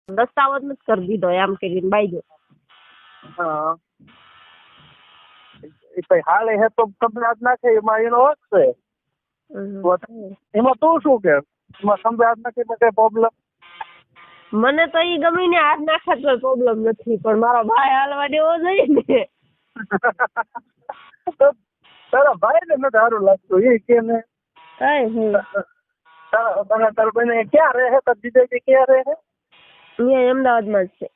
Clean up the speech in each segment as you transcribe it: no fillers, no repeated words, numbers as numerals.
દસ્તાવેજ નથી કરી દીધો એમ કરીને બાઈ હા એ કઈ હાલે હે તો સંભળાત નાખે એમાં એનો હક છે. એમાં તું શું કે એમાં સંભળાત નાખે એમાં કઈ પ્રોબ્લેમ? મને તો ઈ ગમે ને હાથ નાખે તો પ્રોબ્લેમ નથી, પણ મારો ભાઈ હાલવા દેવો જોઈએ ને. તારા ભાઈ ને નથી સારું લાગતું એ કે ને તારા બેન ક્યાં રહે? તાર જીજાજી ક્યાં રહે? અહીંયા અમદાવાદમાં જ છે.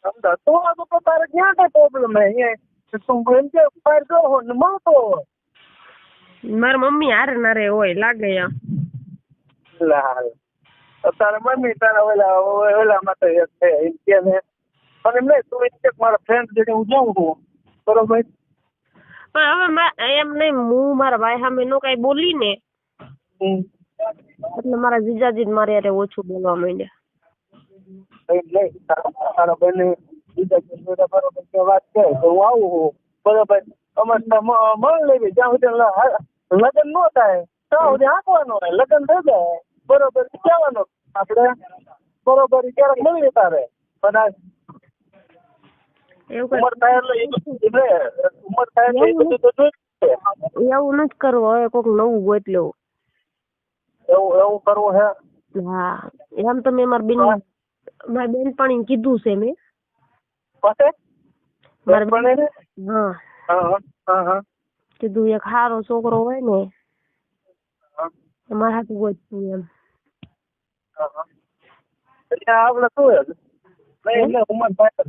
અમદાવાદ તો તારે ક્યાં કઈ પ્રોબ્લેમ હે? અહીંયા તું એમ કે બહાર ગયો ને મળતો હોય. મારા મમ્મી હારે ના રે હોય લાગે એમ. તારા મમ્મી તારા ઓલા માટે છે એમ કે ને. અને એમ નહીં તું એમ કે મારા ફ્રેન્ડ જોડે હું જાઉં છું બરોબર, પણ હવે એમ નહીં હું મારા ભાઈ સામે નો કઈ બોલી ને એટલે મારા જીજાજી મારે યારે ઓછું બોલવા માંડ્યા. તારા બેન જીજાજી જોડે બરોબર કે વાત કરે તો હું આવું છું બરોબર. અમારે મળ લેવી જ્યાં સુધી લગ્ન ન થાય ત્યાં સુધી આંકવાનો હોય. લગ્ન થઈ જાય બરોબર કહેવાનું આપણે બરોબર ક્યારેક મળીએ તારે. પણ એવું નથી કરવું, હવે કોઈક નવું ગોત લેવું. એવું કરવું હે? હા એમ તો મેં મારી બેનપણી કીધું છે મેં. હા કીધું એક સારો છોકરો હોય ને મારા હાથું ગોતવું એમ. આપડે શું એટલે ઉમર થાય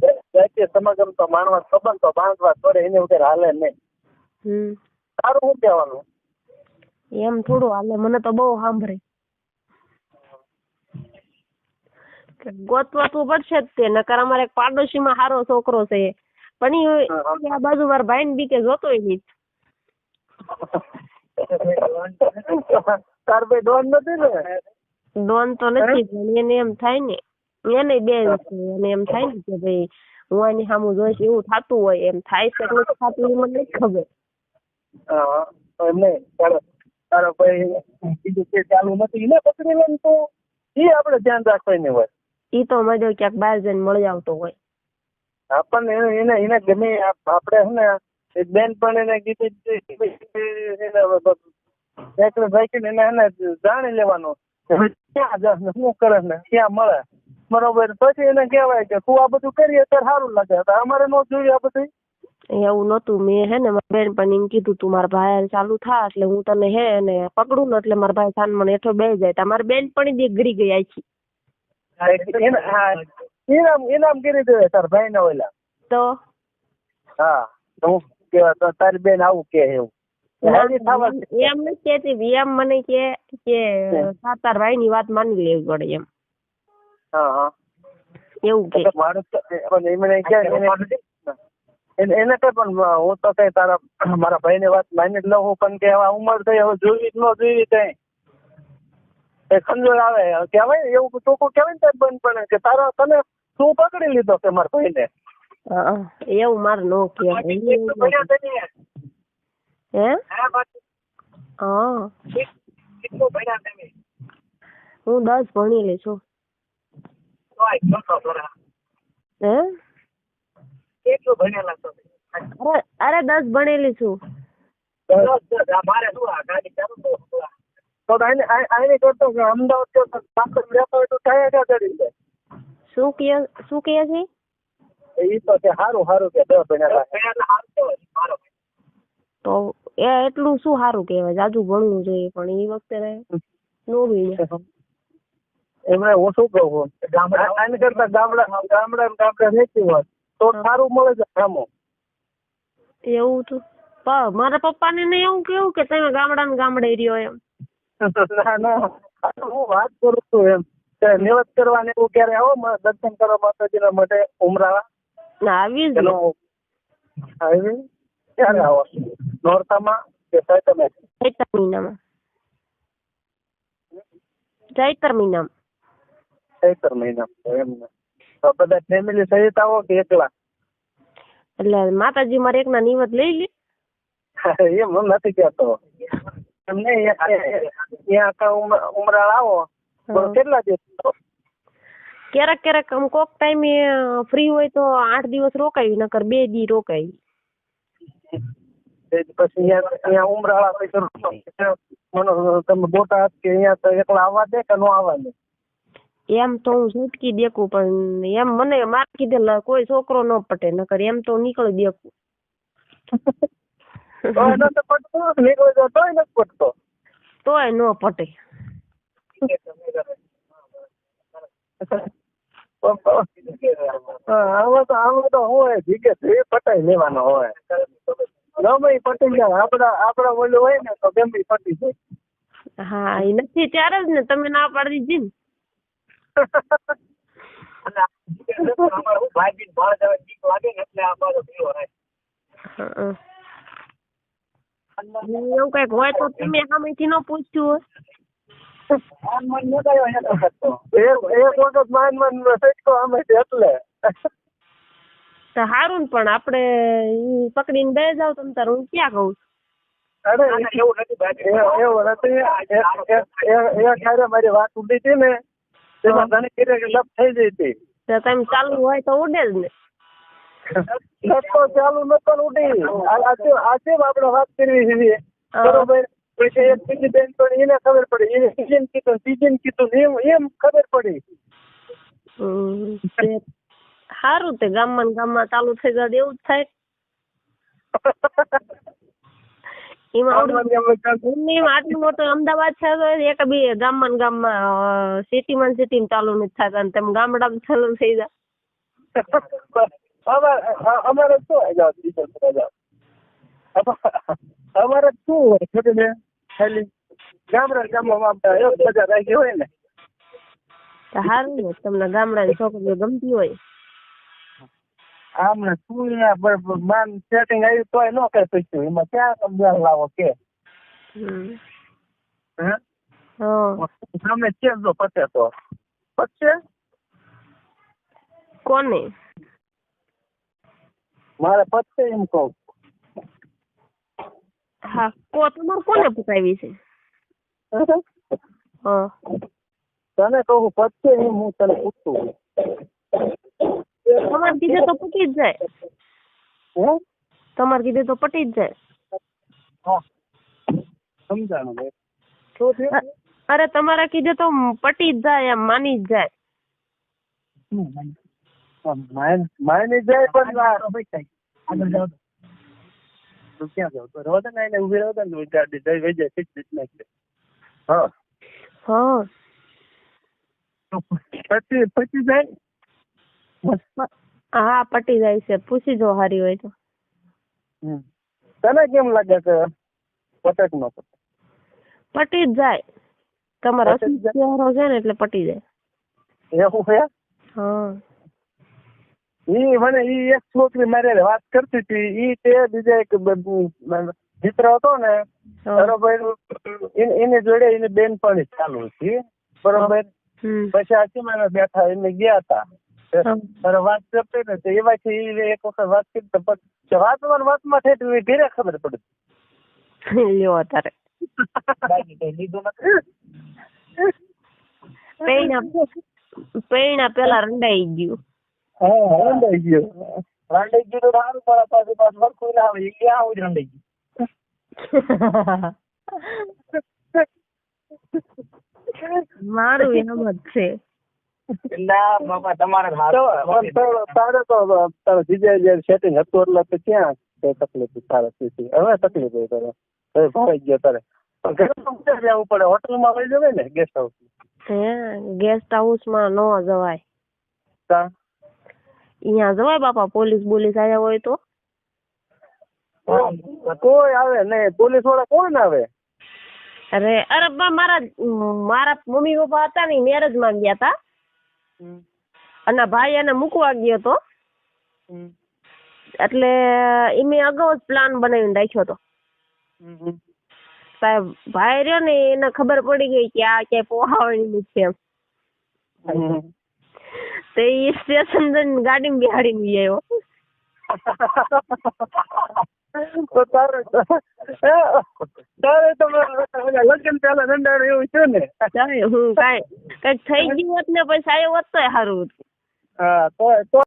સમાગમ તો માણવા સંબંધ તો બાંધવા પડે એને વગર હાલે નહીં. સારું શું કહેવાનું એમ થોડું હાલે. મને તો બહુ સાંભળે ગોતવા તો પડશે જ તે. નકર અમારે એક પાડોશી માં સારો છોકરો છે પણ આ બાજુ મારા ભાઈ ને બીકે જોતોય નહીં. તાર ભાઈ ડોન નથી ને? ડોન તો નથી પણ એને એમ થાય ને એને બેન છે એને એમ થાય ને કે ભાઈ હું આની સામું જોઈશ એવું થતું હોય. એમ થાય છે એટલે થતું મને નથી ખબર. એમ નહીં તારો ભાઈ બીજું કે ચાલુ નથી એને પકડી લે તો એ આપણે ધ્યાન રાખવાની હોય. ઈ તો મજો ક્યાંક બહાર જઈને મળી આવતો હોય. આપણને એને ગમે આપણે છે ને એક બેન પણ એને કીધું એને જાણી લેવાનું ક્યાં શું કરે ને ક્યાં મળે બરોબર. પછી એને કહેવાય કે તું આ બધું કરીએ ત્યારે સારું લાગે. અમારે ન જોઈએ આ બધું. એવું નતું. મેં હે ને મારા બેનપણીને કીધું તું મારા ભાઈ ચાલુ થા એટલે હું તને હે ને પકડું ને એટલે મારા ભાઈ સાન મને હેઠો બેસી જાય. તમારી બેનપણી બી ગરી ગઈ આખી. ઇનામ કરી દે તારા ભાઈ ને ઓલા તો હા હું કેવા તારી બેન આવું કે એવું એમ નથી કેતી. એમ મને કે તાર ભાઈ ની વાત માની લેવી પડે એમ. એવું કે એને કઈ પણ હું તો કઈ તારા મારા ભાઈ ની વાત માની જ લઉં પણ કે હવે ઉંમર થઈ હવે જોઈ ન જોઈ કઈ ખંજોળ આવે કહેવાય એવું ચોખ્ખું કહેવાય ને બંધ પણ કે તારા તને તું પકડી લીધો કે મારા ભાઈ ને. એવું મારે નો કહેવાય. હે હું 10 ભણેલી છું. હે અરે 10 ભણેલી છું. શું કહે છે? એ તો સારું સારું કે તો એ એટલું શું સારું કહેવાય. જાજુ ભણવું જોઈએ પણ એ વખતે નો ભણ્યા. એમને હું શું કહું આને કરતા ગામડા રહેતી હોય તો સારું મળે છે કામો. એવું તો મારા પપ્પા ને એવું કેવું કે તમે ગામડે રહ્યો એમ. ના હું વાત કરું છું એમ નિવત કરવાને એવું ક્યારે આવો દર્શન કરવા માતાજીના માટે ઉમરાળા આવી ક્યારે આવો? નોરતામાં કે ચૈત્ર મહિનામાં? ચૈત્ર મહિનામાં. એમ બધા ફેમિલી સહિત આવો કે એકલા? એટલે માતાજી મારે એકના નિવત લઈ લે. એમ નથી કેતો એમ નહીં ત્યાં ઉમરાળ આવો કેટલા દિવસ? ક્યારેક ક્યારેક આમ કોક ટાઈમે ફ્રી હોય તો 8 દિવસ રોકાય, નકર 2 દી રોકાય. પછી અહીંયા ઉમરાળા પછી તમે બોટાદ કે અહીંયા તો એકલા આવવા દે કે ન આવવા દે? એમ તો હું છૂટકી દેખું, પણ એમ મને મારે કીધેલા કોઈ છોકરો ન પટે, નકર એમ તો નીકળી દેખું. તોય ન પટે. આમાં તો હોય ભીગે પટાઈ લેવાનો હોય, ગમે પટી જાય. આપડા ઓલું હોય ને તો ગમે પટી જાય. હા, એ નથી ત્યારે જ ને તમે ના પાડી દીધી ને. એવું કઈક હોય તો તમે સામેથી ન પૂછ્યું હોય. એક વખત માન સટકો આમેથી એટલે તો સારું ને, પણ આપડે ઈ પકડીને બે જાવ તમ તાર, હું ક્યાં કહું. અરે એવું નથી. એક મારી વાત ઉડી હતી ને, તેમાં ઘણી કિરે લપ થઈ ગઈ હતી. તો તમે ચાલુ હોય તો ઉડે જ ને. લપ તો ચાલુ નતો ઉડી. આજે આપડે વાત કરવી છે બરોબર. પછી એક બીજી બેન પણ એને ખબર પડી, એને સીઝન કીધું એમ ખબર પડી. સારું, તે ગામમાં ચાલુ થઈ જાય એવું જ થાય. આટલું મોટું અમદાવાદ છે તો એક બી ગામમાં સિટીમાં ચાલુ નથી થતા, અને તમે ગામડામાં ચાલુ થઈ જાય. અમારે શું અમારે શું હોય છોટી બેન, ખાલી ગામમાં બધા રાખી હોય ને. સારું ને, તમને ગામડાની છોકરીઓ ગમતી હોય. આમને શું માન સેટિંગ આવ્યું તોય ન કઈ પૂછ્યું, એમાં ક્યાં સમજણ લાવો કે સામે છે જો પતે તો પતશે. કોને મારે પતશે એમ કહું. હા, તમારે કોને પતાવી છે? તને કહું પતશે એમ, હું તને પૂછું. તમારે કીધે તો પટી જ જાય. તમારે કીધે તો પટી જ જાય. સમજાણું. અરે તમારા કીધે તો પટી જ જાય, એમ માની જ જાય. માની જાય પણ આગળ જાવ તો ક્યાં જાવ તો રોજ ને એને ઉભી રહો ને ગાડી જઈ વઈ જાય ફિક્સ નાખી. હા પછી જાય. હા, પટી જાય છે. પૂછી જો હારી હોય તો. તને કેમ લાગે કે પટક નો પટે? પટી જ જાય. તમારો ચહેરો છે ને એટલે પટી જાય. એવું છે? હા. મને એક છોકરી મારે વાત કરતી હતી, ઈ તે બીજા એક મિત્ર હતો ને બરોબર, એની જોડે એની બેન પણ ચાલુ હતી બરોબર. પછી આચીમાં બેઠા એને ગયા હતા વાત કરતી ને, તો એવાથી એક વખત વાત કરી તો વાતમાં થઈ ઘરે ખબર પડી. લ્યો તારે પૈણા પેલા રંડાઈ ગયું. હા, રંડાઈ ગયું તો સારું, મારા પાસે વરખું ના આવે ક્યાં આવું જ રંડાઈ ગયું. મારું એમ જ છે. તારે તો તારે જીજા સેટિંગ હતું એટલે તો ક્યાં કઈ તકલીફ તારે હવે તકલીફ હોય તારે હવે ભાઈ ગયો તારે જવું પડે, હોટલમાં વહી જવાય ને ગેસ્ટ હાઉસ. ગેસ્ટ હાઉસ માં ન જવાય. અહીંયા જવાય બાપા, પોલીસ આવ્યા હોય તો. કોઈ આવે નહીં, પોલીસ વાળા કોણ આવે? અરે મારા મમ્મી પપ્પા હતા ને મેરેજ માં ગયા હતા, અને ભાઈ એને મૂકવા ગયો હતો, એટલે મેં અગાઉ જ પ્લાન બનાવીને રાખ્યો હતો. સાહેબ ભાઈ રહ્યો ને એને ખબર પડી ગઈ કે આ ક્યાંય પોહાવાની છે એમ, તો એ સ્ટેશન જઈને ગાડી બિહાડીને આવ્યો. તો તારે તમે લગ્ન પેલા દંડાર એવું છે ને? હું કાંઈ કઈક થઈ ગયું હોત ને પછી આવ્યો હોત તોય સારું હતું. હા તો